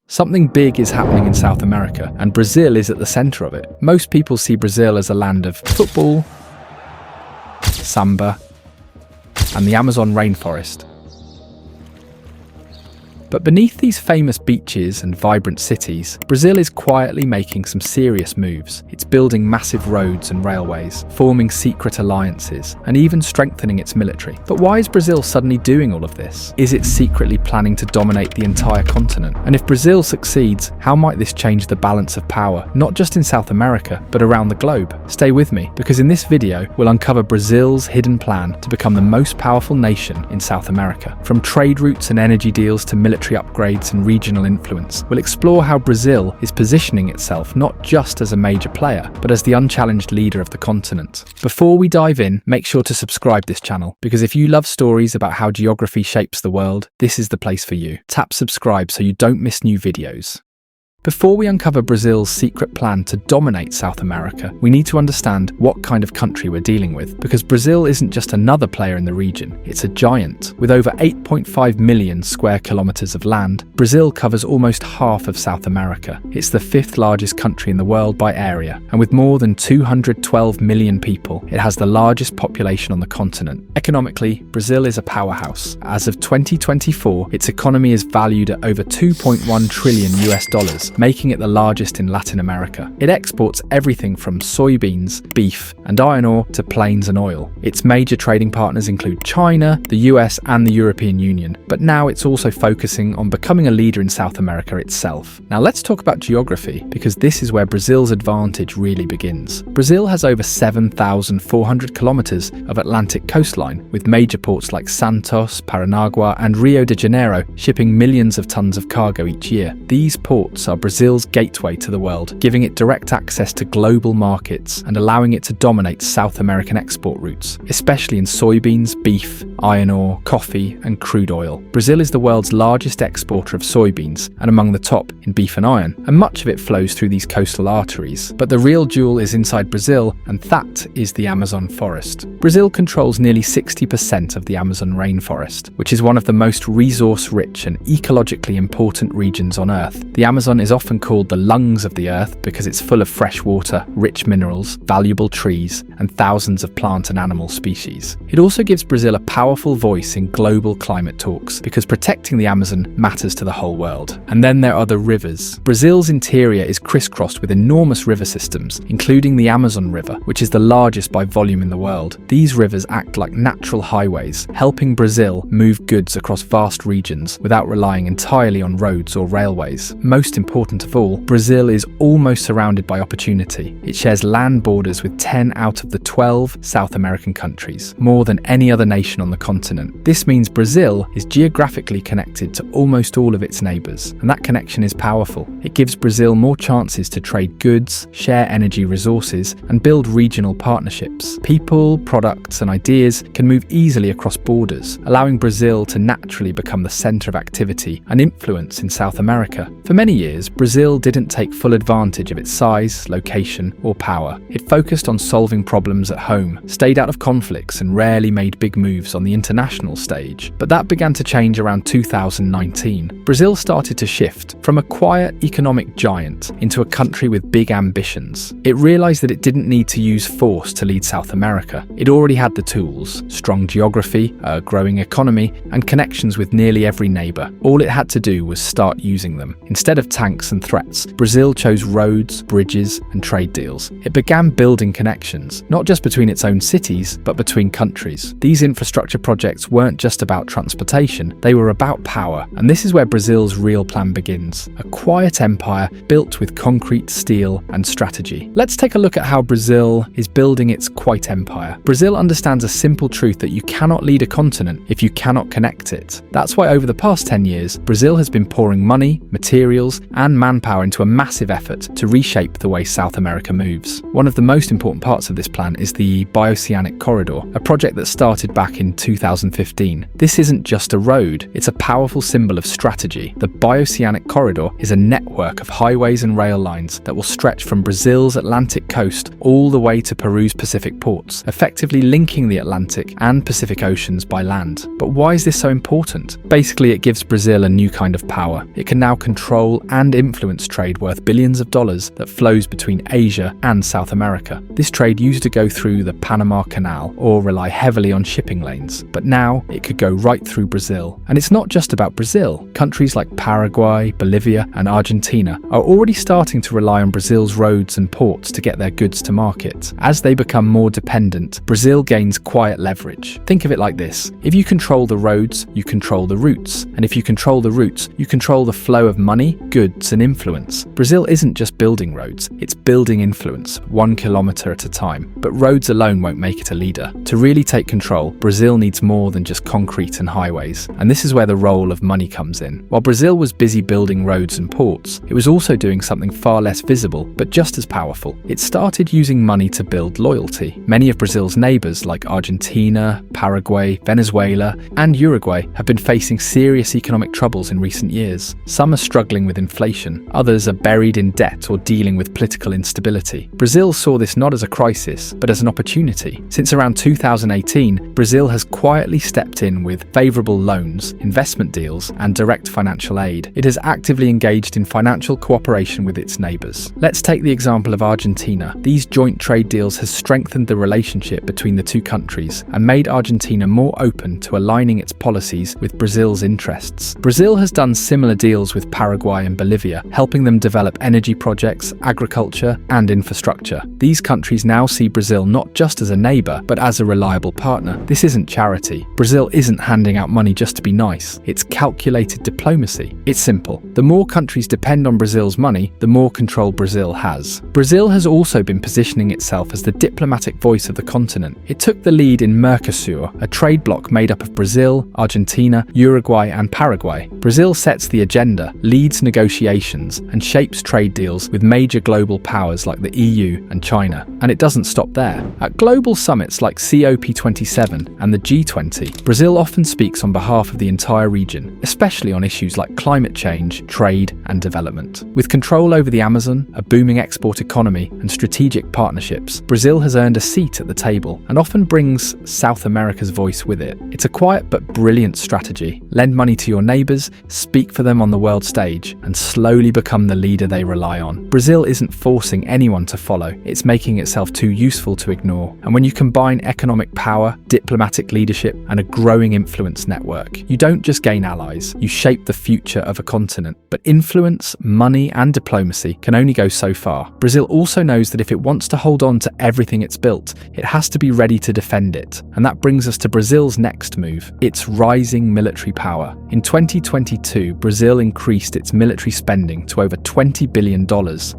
Something big is happening in South America, and Brazil is at the center of it. Most people see Brazil as a land of football, samba, and the Amazon rainforest. But beneath these famous beaches and vibrant cities, Brazil is quietly making some serious moves. It's building massive roads and railways, forming secret alliances, and even strengthening its military. But why is Brazil suddenly doing all of this? Is it secretly planning to dominate the entire continent? And if Brazil succeeds, how might this change the balance of power, not just in South America, but around the globe? Stay with me, because in this video, we'll uncover Brazil's hidden plan to become the most powerful nation in South America. From trade routes and energy deals to military upgrades and regional influence, we'll explore how Brazil is positioning itself not just as a major player, but as the unchallenged leader of the continent. Before we dive in, make sure to subscribe this channel, because if you love stories about how geography shapes the world, this is the place for you. Tap subscribe so you don't miss new videos. Before we uncover Brazil's secret plan to dominate South America, we need to understand what kind of country we're dealing with, because Brazil isn't just another player in the region, it's a giant. With over 8.5 million square kilometers of land, Brazil covers almost half of South America. It's the fifth largest country in the world by area, and with more than 212 million people, it has the largest population on the continent. Economically, Brazil is a powerhouse. As of 2024, its economy is valued at over $2.1 trillion US, making it the largest in Latin America. It exports everything from soybeans, beef, and iron ore to plains and oil. Its major trading partners include China, the US, and the European Union, but now it's also focusing on becoming a leader in South America itself. Now let's talk about geography, because this is where Brazil's advantage really begins. Brazil has over 7,400 kilometers of Atlantic coastline, with major ports like Santos, Paranaguá, and Rio de Janeiro shipping millions of tons of cargo each year. These ports are Brazil's gateway to the world, giving it direct access to global markets and allowing it to dominate South American export routes, especially in soybeans, beef, iron ore, coffee, and crude oil. Brazil is the world's largest exporter of soybeans and among the top in beef and iron, and much of it flows through these coastal arteries. But the real jewel is inside Brazil, and that is the Amazon forest. Brazil controls nearly 60% of the Amazon rainforest, which is one of the most resource-rich and ecologically important regions on Earth. The Amazon is often called the lungs of the earth because it's full of fresh water, rich minerals, valuable trees, and thousands of plant and animal species. It also gives Brazil a powerful voice in global climate talks because protecting the Amazon matters to the whole world. And then there are the rivers. Brazil's interior is crisscrossed with enormous river systems, including the Amazon River, which is the largest by volume in the world. These rivers act like natural highways, helping Brazil move goods across vast regions without relying entirely on roads or railways. Most important of all, Brazil is almost surrounded by opportunity. It shares land borders with 10 out of the 12 South American countries, more than any other nation on the continent. This means Brazil is geographically connected to almost all of its neighbours, and that connection is powerful. It gives Brazil more chances to trade goods, share energy resources, and build regional partnerships. People, products, and ideas can move easily across borders, allowing Brazil to naturally become the centre of activity and influence in South America. For many years, Brazil didn't take full advantage of its size, location, or power. It focused on solving problems at home, stayed out of conflicts, and rarely made big moves on the international stage. But that began to change around 2019. Brazil started to shift from a quiet economic giant into a country with big ambitions. It realized that it didn't need to use force to lead South America. It already had the tools: strong geography, a growing economy, and connections with nearly every neighbor. All it had to do was start using them. Instead of tanks and threats, Brazil chose roads, bridges, and trade deals. It began building connections, not just between its own cities, but between countries. These infrastructure projects weren't just about transportation, they were about power, and this is where Brazil's real plan begins. A quiet empire built with concrete, steel, and strategy. Let's take a look at how Brazil is building its quiet empire. Brazil understands a simple truth that you cannot lead a continent if you cannot connect it. That's why over the past 10 years, Brazil has been pouring money, materials, and and manpower into a massive effort to reshape the way South America moves. One of the most important parts of this plan is the Bioceanic Corridor, a project that started back in 2015. This isn't just a road, it's a powerful symbol of strategy. The Bioceanic Corridor is a network of highways and rail lines that will stretch from Brazil's Atlantic coast all the way to Peru's Pacific ports, effectively linking the Atlantic and Pacific Oceans by land. But why is this so important? Basically, it gives Brazil a new kind of power. It can now control and influence trade worth billions of dollars that flows between Asia and South America. This trade used to go through the Panama Canal or rely heavily on shipping lanes, but now it could go right through Brazil. And it's not just about Brazil. Countries like Paraguay, Bolivia, and Argentina are already starting to rely on Brazil's roads and ports to get their goods to market. As they become more dependent, Brazil gains quiet leverage. Think of it like this: if you control the roads, you control the routes. And if you control the routes, you control the flow of money, goods, and influence. Brazil isn't just building roads, it's building influence, 1 kilometer at a time. But roads alone won't make it a leader. To really take control, Brazil needs more than just concrete and highways. And this is where the role of money comes in. While Brazil was busy building roads and ports, it was also doing something far less visible, but just as powerful. It started using money to build loyalty. Many of Brazil's neighbors, like Argentina, Paraguay, Venezuela, and Uruguay, have been facing serious economic troubles in recent years. Some are struggling with inflation, others are buried in debt or dealing with political instability. Brazil saw this not as a crisis, but as an opportunity. Since around 2018, Brazil has quietly stepped in with favourable loans, investment deals, and direct financial aid. It has actively engaged in financial cooperation with its neighbours. Let's take the example of Argentina. These joint trade deals has strengthened the relationship between the two countries and made Argentina more open to aligning its policies with Brazil's interests. Brazil has done similar deals with Paraguay and Bolivia, helping them develop energy projects, agriculture, and infrastructure. These countries now see Brazil not just as a neighbour, but as a reliable partner. This isn't charity. Brazil isn't handing out money just to be nice. It's calculated diplomacy. It's simple. The more countries depend on Brazil's money, the more control Brazil has. Brazil has also been positioning itself as the diplomatic voice of the continent. It took the lead in Mercosur, a trade bloc made up of Brazil, Argentina, Uruguay, and Paraguay. Brazil sets the agenda, leads negotiations, and shapes trade deals with major global powers like the EU and China. And it doesn't stop there. At global summits like COP27 and the G20, Brazil often speaks on behalf of the entire region, especially on issues like climate change, trade, and development. With control over the Amazon, a booming export economy, and strategic partnerships, Brazil has earned a seat at the table and often brings South America's voice with it. It's a quiet but brilliant strategy. Lend money to your neighbours, speak for them on the world stage, and slowly become the leader they rely on. Brazil isn't forcing anyone to follow, it's making itself too useful to ignore. And when you combine economic power, diplomatic leadership, and a growing influence network, you don't just gain allies, you shape the future of a continent. But influence, money, and diplomacy can only go so far. Brazil also knows that if it wants to hold on to everything it's built, it has to be ready to defend it. And that brings us to Brazil's next move, its rising military power. In 2022, Brazil increased its military spending to over $20 billion,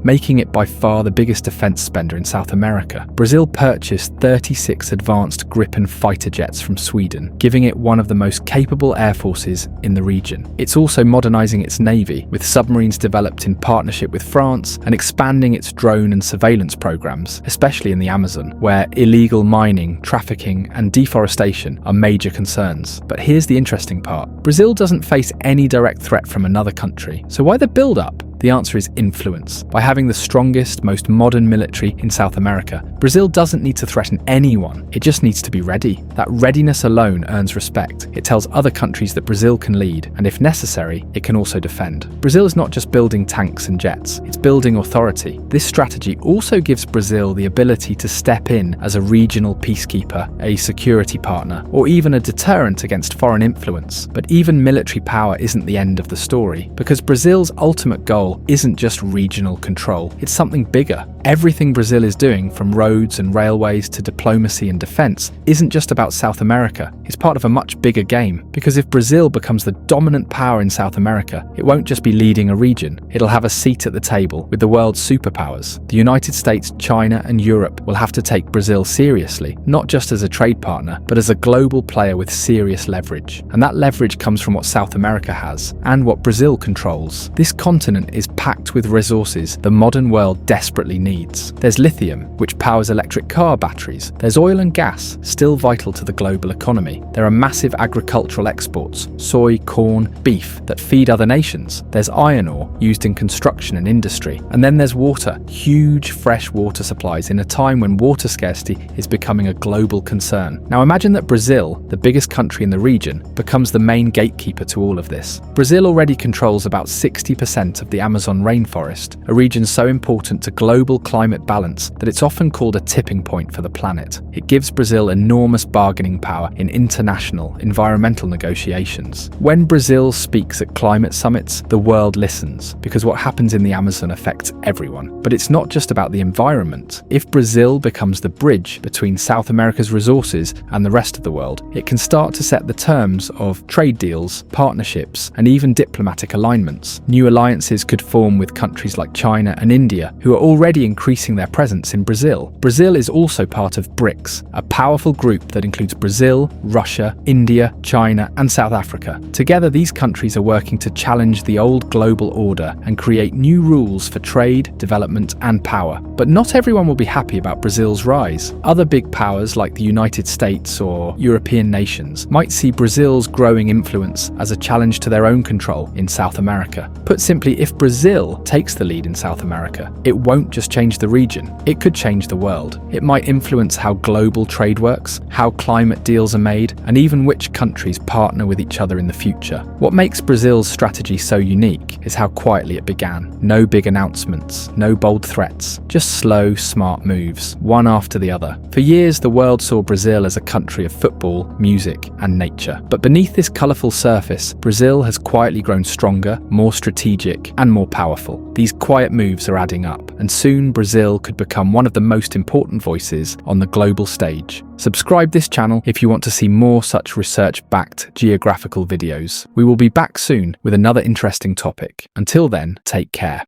making it by far the biggest defense spender in South America. Brazil purchased 36 advanced Gripen fighter jets from Sweden, giving it one of the most capable air forces in the region. It's also modernizing its navy, with submarines developed in partnership with France, and expanding its drone and surveillance programs, especially in the Amazon, where illegal mining, trafficking, and deforestation are major concerns. But here's the interesting part. Brazil doesn't face any direct threat from another country. So why the build-up? The answer is influence. By having the strongest, most modern military in South America, Brazil doesn't need to threaten anyone. It just needs to be ready. That readiness alone earns respect. It tells other countries that Brazil can lead, and if necessary, it can also defend. Brazil is not just building tanks and jets, it's building authority. This strategy also gives Brazil the ability to step in as a regional peacekeeper, a security partner, or even a deterrent against foreign influence. But even military power isn't the end of the story, because Brazil's ultimate goal isn't just regional control, it's something bigger: Everything Brazil is doing, from roads and railways to diplomacy and defense, isn't just about South America. It's part of a much bigger game, because if Brazil becomes the dominant power in South America, it won't just be leading a region, it'll have a seat at the table with the world's superpowers. The United States, China, and Europe will have to take Brazil seriously, not just as a trade partner, but as a global player with serious leverage. And that leverage comes from what South America has, and what Brazil controls. This continent is packed with resources the modern world desperately needs. There's lithium, which powers electric car batteries. There's oil and gas, still vital to the global economy. There are massive agricultural exports, soy, corn, beef, that feed other nations. There's iron ore, used in construction and industry. And then there's water, huge fresh water supplies in a time when water scarcity is becoming a global concern. Now imagine that Brazil, the biggest country in the region, becomes the main gatekeeper to all of this. Brazil already controls about 60% of the Amazon rainforest, a region so important to global climate balance that it's often called a tipping point for the planet. It gives Brazil enormous bargaining power in international environmental negotiations. When Brazil speaks at climate summits, the world listens, because what happens in the Amazon affects everyone. But it's not just about the environment. If Brazil becomes the bridge between South America's resources and the rest of the world, it can start to set the terms of trade deals, partnerships, and even diplomatic alignments. New alliances could form with countries like China and India, who are already increasing their presence in Brazil. Brazil is also part of BRICS, a powerful group that includes Brazil, Russia, India, China, and South Africa. Together, these countries are working to challenge the old global order and create new rules for trade, development, and power. But not everyone will be happy about Brazil's rise. Other big powers like the United States or European nations might see Brazil's growing influence as a challenge to their own control in South America. Put simply, if Brazil takes the lead in South America, it won't just change the region, it could change the world. It might influence how global trade works, how climate deals are made, and even which countries partner with each other in the future. What makes Brazil's strategy so unique is how quietly it began. No big announcements, no bold threats, just slow, smart moves, one after the other. For years, the world saw Brazil as a country of football, music, and nature. But beneath this colourful surface, Brazil has quietly grown stronger, more strategic, and more powerful. These quiet moves are adding up, and soon Brazil could become one of the most important voices on the global stage. Subscribe this channel if you want to see more such research-backed geographical videos. We will be back soon with another interesting topic. Until then, take care.